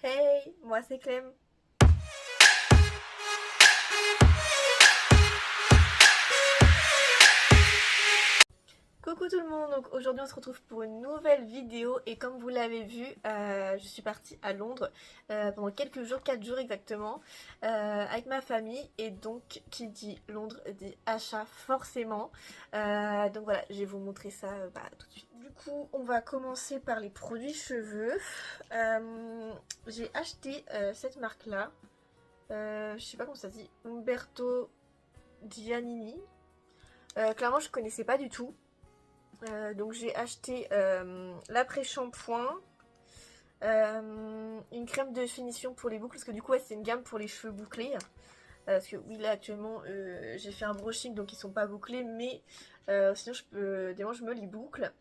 Hey, moi c'est Clem. Coucou tout le monde, donc aujourd'hui on se retrouve pour une nouvelle vidéo et comme vous l'avez vu, je suis partie à Londres pendant quelques jours, 4 jours exactement, avec ma famille et donc qui dit Londres dit achat forcément. Donc voilà, je vais vous montrer ça tout de suite. Du coup, on va commencer par les produits cheveux. J'ai acheté cette marque là, je sais pas comment ça se dit, Umberto Giannini. Clairement je connaissais pas du tout. Donc j'ai acheté l'après-shampoing, une crème de finition pour les boucles, parce que du coup ouais, c'est une gamme pour les cheveux bouclés. Parce que oui là actuellement j'ai fait un brushing donc ils sont pas bouclés, mais sinon des fois je me les boucle.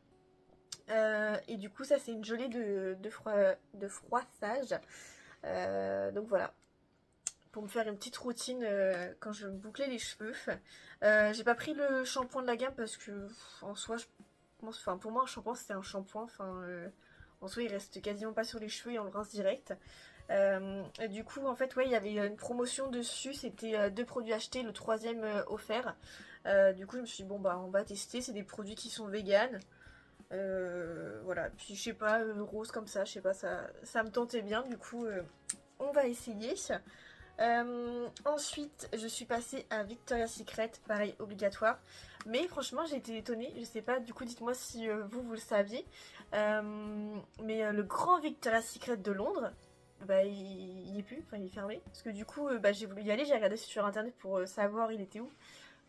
Et du coup ça c'est une gelée de froissage. Donc voilà, pour me faire une petite routine quand je me bouclais les cheveux. J'ai pas pris le shampoing de la gamme parce que en soi pour moi un shampoing c'est un shampoing, en soi il reste quasiment pas sur les cheveux et on le rince direct. Et du coup en fait ouais il y avait une promotion dessus, c'était 2 produits achetés, le troisième offert. Du coup je me suis dit bon bah on va tester, c'est des produits qui sont vegan. Voilà, puis je sais pas, rose comme ça, je sais pas, ça me tentait bien, du coup on va essayer. Ensuite, je suis passée à Victoria's Secret, pareil, obligatoire. Mais franchement, j'ai été étonnée. Je sais pas, du coup, dites-moi si vous le saviez. Mais le grand Victoria's Secret de Londres, il est plus, enfin, il est fermé. Parce que du coup, j'ai voulu y aller, j'ai regardé sur internet pour savoir il était où.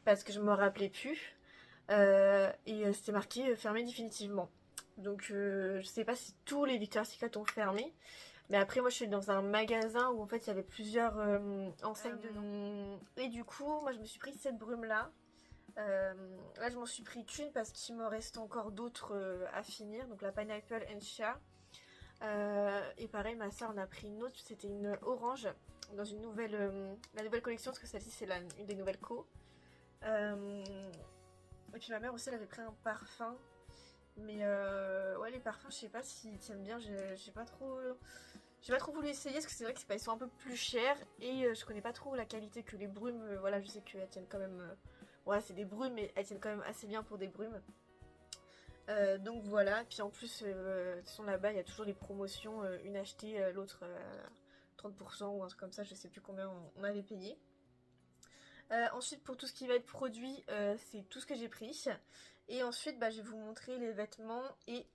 Parce que je me rappelais plus. Et c'était marqué fermé définitivement. Donc, je sais pas si tous les Victoria's Secret ont fermé. Mais après, moi, je suis dans un magasin où en fait il y avait plusieurs enseignes dedans. Et du coup, moi, je me suis pris cette brume-là. Là, je m'en suis pris qu'une parce qu'il me reste encore d'autres à finir. Donc, la Pineapple and Shea. Et pareil, ma soeur en a pris une autre. C'était une orange dans une la nouvelle collection parce que celle-ci, c'est une des nouvelles co. Et puis, ma mère aussi, elle avait pris un parfum. Mais ouais, les parfums, je sais pas s'ils tiennent bien. J'ai pas trop. J'ai pas trop voulu essayer parce que c'est vrai qu'ils sont un peu plus chers et je connais pas trop la qualité que les brumes. Voilà, je sais qu'elles tiennent quand même. Ouais, c'est des brumes, mais elles tiennent quand même assez bien pour des brumes. Donc voilà. Puis en plus, de toute façon là-bas, il y a toujours des promotions. Une achetée, l'autre 30% ou un truc comme ça. Je sais plus combien on avait payé. Ensuite, pour tout ce qui va être produit, c'est tout ce que j'ai pris. Et ensuite, je vais vous montrer les vêtements et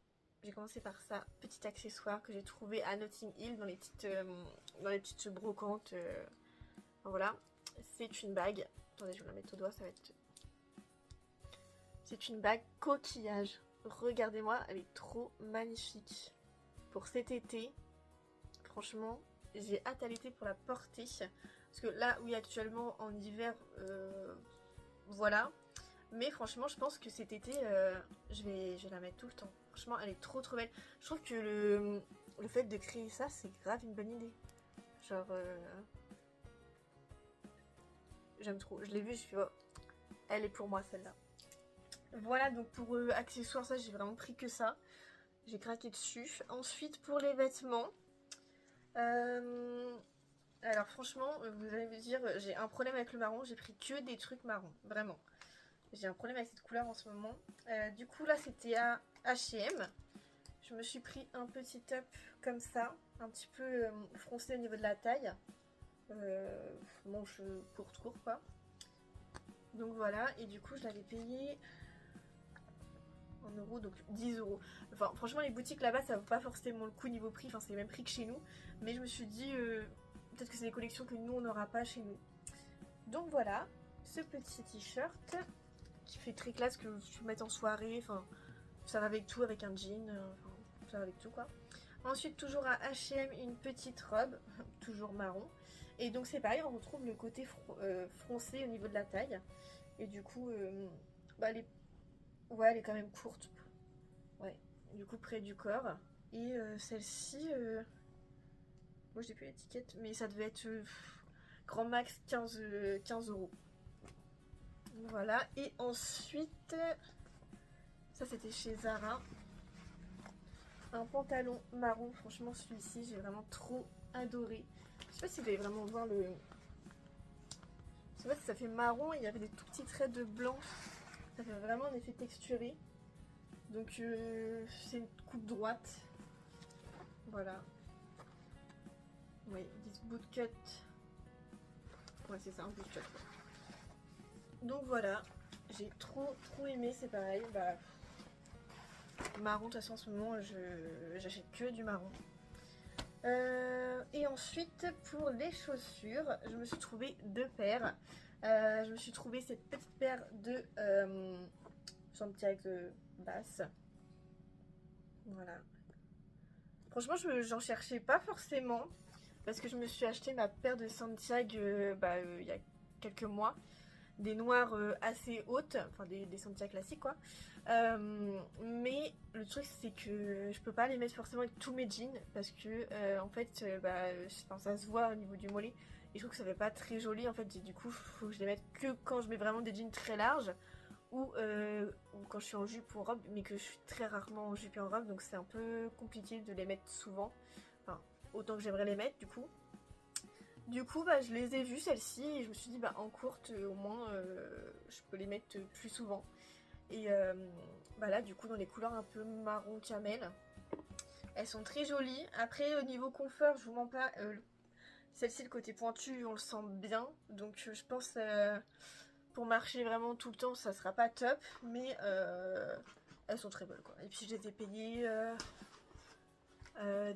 j'ai commencé par ça, petit accessoire que j'ai trouvé à Notting Hill dans les petites brocantes. Voilà, c'est une bague. Attendez, je vais la mettre au doigt, ça va être. C'est une bague coquillage. Regardez-moi, elle est trop magnifique. Pour cet été, franchement, j'ai hâte à l'été pour la porter. Parce que là, oui, actuellement en hiver, voilà. Mais franchement, je pense que cet été, je vais la mettre tout le temps. Franchement, elle est trop trop belle. Je trouve que le fait de créer ça, c'est grave une bonne idée. Genre, j'aime trop. Je l'ai vue, je suis oh, elle est pour moi celle-là. Voilà, donc pour accessoires, ça, j'ai vraiment pris que ça. J'ai craqué dessus. Ensuite, pour les vêtements. Alors franchement, vous allez me dire, j'ai un problème avec le marron. J'ai pris que des trucs marrons, vraiment. J'ai un problème avec cette couleur en ce moment. Du coup, là, c'était à H&M. Je me suis pris un petit top comme ça, un petit peu froncé au niveau de la taille. Manche courte, quoi. Donc voilà, et du coup, je l'avais payé en euros, donc 10 euros. Enfin, franchement, les boutiques là-bas, ça vaut pas forcément le coup niveau prix. Enfin, c'est le même prix que chez nous. Mais je me suis dit, peut-être que c'est des collections que nous, on n'aura pas chez nous. Donc voilà, ce petit t-shirt qui fait très classe, que tu mets en soirée, enfin ça va avec tout, avec un jean, ça va avec tout quoi. Ensuite toujours à H&M une petite robe, toujours marron, et donc c'est pareil, on retrouve le côté froncé au niveau de la taille, et du coup elle est quand même courte, ouais, du coup près du corps, et celle-ci, moi j'ai plus l'étiquette, mais ça devait être grand max 15 euros. Voilà, et ensuite, ça c'était chez Zara. un pantalon marron. Franchement, celui-ci, j'ai vraiment trop adoré. Je sais pas si vous allez vraiment voir le... Je sais pas si ça fait marron et il y avait des tout petits traits de blanc. Ça fait vraiment un effet texturé. Donc c'est une coupe droite. Voilà. Oui, ils disent bootcut. Ouais, c'est ça, un bootcut. Donc voilà, j'ai trop aimé, c'est pareil. Bah, marron, de toute façon en ce moment, j'achète que du marron. Et ensuite, pour les chaussures, je me suis trouvé 2 paires. Je me suis trouvé cette petite paire de Santiago basse. Voilà. Franchement, j'en cherchais pas forcément. Parce que je me suis acheté ma paire de Santiago il y a quelques mois. Des noires assez hautes, enfin des Santiago classiques quoi. Mais le truc c'est que je peux pas les mettre forcément avec tous mes jeans parce que en fait ça se voit au niveau du mollet et je trouve que ça fait pas très joli en fait. Du coup faut que je les mette que quand je mets vraiment des jeans très larges ou quand je suis en jupe ou en robe, mais que je suis très rarement en jupe et en robe, donc c'est un peu compliqué de les mettre souvent, enfin autant que j'aimerais les mettre du coup. Du coup, je les ai vues celles-ci et je me suis dit, en courte, au moins, je peux les mettre plus souvent. Et là, du coup, dans les couleurs un peu marron camel, elles sont très jolies. Après, au niveau confort, je vous mens pas, celle-ci, le côté pointu, on le sent bien. Donc, je pense pour marcher vraiment tout le temps, ça sera pas top, mais elles sont très belles, quoi. Et puis, je les ai payées,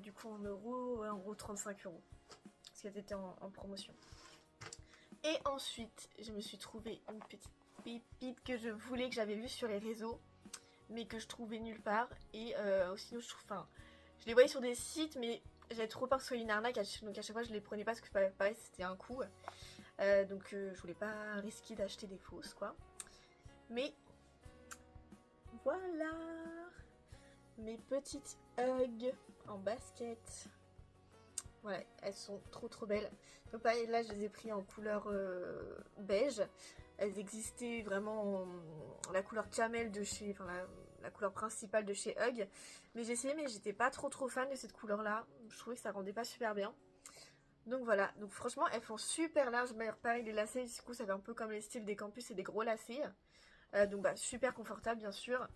du coup, en euros, ouais, en gros, 35 €. Qu'elles étaient en promotion. Et ensuite, je me suis trouvé une petite pépite que je voulais, que j'avais vue sur les réseaux, mais que je trouvais nulle part. Et sinon, je les voyais sur des sites, mais j'avais trop peur que ce soit une arnaque, donc à chaque fois, je les prenais pas parce que pareil, c'était un coup. Donc, je voulais pas risquer d'acheter des fausses, quoi. Mais voilà mes petites Ugg en basket. Voilà, elles sont trop belles. Donc pareil, là je les ai pris en couleur beige. Elles existaient vraiment en la couleur camel de chez, enfin la couleur principale de chez Ugg. Mais j'ai essayé, mais j'étais pas trop fan de cette couleur là. Je trouvais que ça rendait pas super bien. Donc voilà, donc franchement elles font super larges. Pareil, les lacets, du coup ça fait un peu comme les styles des campus et des gros lacets. Donc super confortable bien sûr.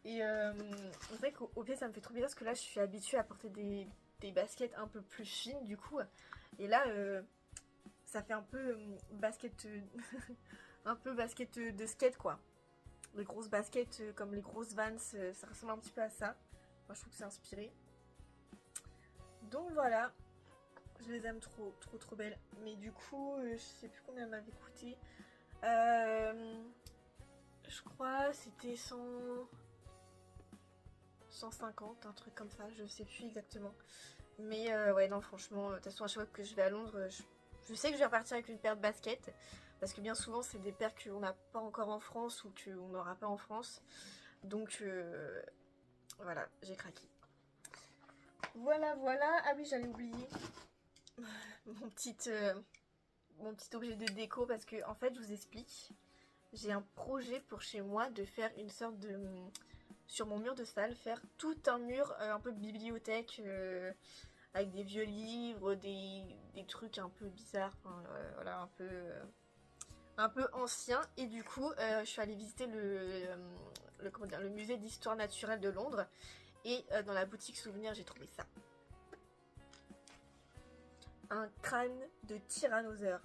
Et c'est vrai qu'au pied ça me fait trop bizarre parce que là je suis habituée à porter des baskets un peu plus fines du coup. Et là ça fait un peu basket un peu basket de skate quoi. Les grosses baskets comme les grosses Vans, ça ressemble un petit peu à ça. Moi je trouve que c'est inspiré. Donc voilà, je les aime trop belles. Mais du coup je sais plus combien elles m'avaient coûté. Je crois c'était 150, un truc comme ça, je sais plus exactement. Mais ouais, non, franchement, de toute façon, à chaque fois que je vais à Londres, je sais que je vais repartir avec une paire de baskets. Parce que bien souvent, c'est des paires qu'on n'a pas encore en France ou qu'on n'aura pas en France. Donc voilà, j'ai craqué. Voilà. Ah oui, j'allais oublier mon petit objet de déco. Parce que, en fait, je vous explique. J'ai un projet pour chez moi de faire une sorte de... Sur mon mur de salle, faire tout un mur un peu bibliothèque avec des vieux livres, des trucs un peu bizarres, enfin, voilà, un peu anciens. Et du coup, je suis allée visiter le musée d'histoire naturelle de Londres. Et dans la boutique souvenir, j'ai trouvé ça. Un crâne de tyrannosaure.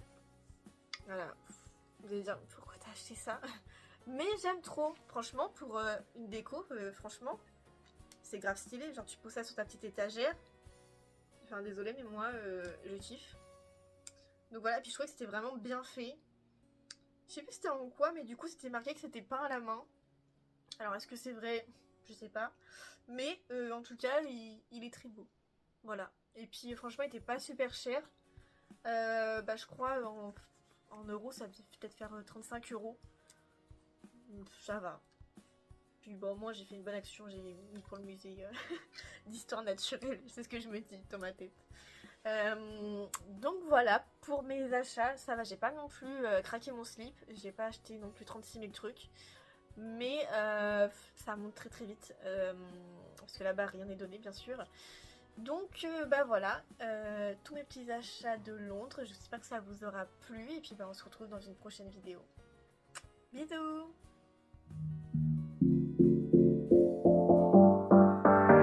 Voilà. Vous allez dire, pourquoi t'as acheté ça? Mais j'aime trop. Franchement, pour une déco, franchement, c'est grave stylé. Genre, tu poses ça sur ta petite étagère. Enfin, désolée, mais moi, je kiffe. Donc voilà, puis je trouvais que c'était vraiment bien fait. Je sais plus c'était en quoi, mais du coup, c'était marqué que c'était peint à la main. Alors, est-ce que c'est vrai? Je sais pas. Mais en tout cas, il est très beau. Voilà. Et puis, franchement, il était pas super cher. Je crois en euros, ça devait peut-être faire 35 €. Ça va. Puis bon, moi j'ai fait une bonne action, j'ai mis pour le musée d'histoire naturelle, c'est ce que je me dis dans ma tête. Donc voilà, pour mes achats, ça va, j'ai pas non plus craqué mon slip, j'ai pas acheté non plus 36 000 trucs. Mais ça monte très très vite, parce que là-bas rien n'est donné bien sûr. Donc bah voilà, tous mes petits achats de Londres, j'espère que ça vous aura plu et puis bah on se retrouve dans une prochaine vidéo. Bisous!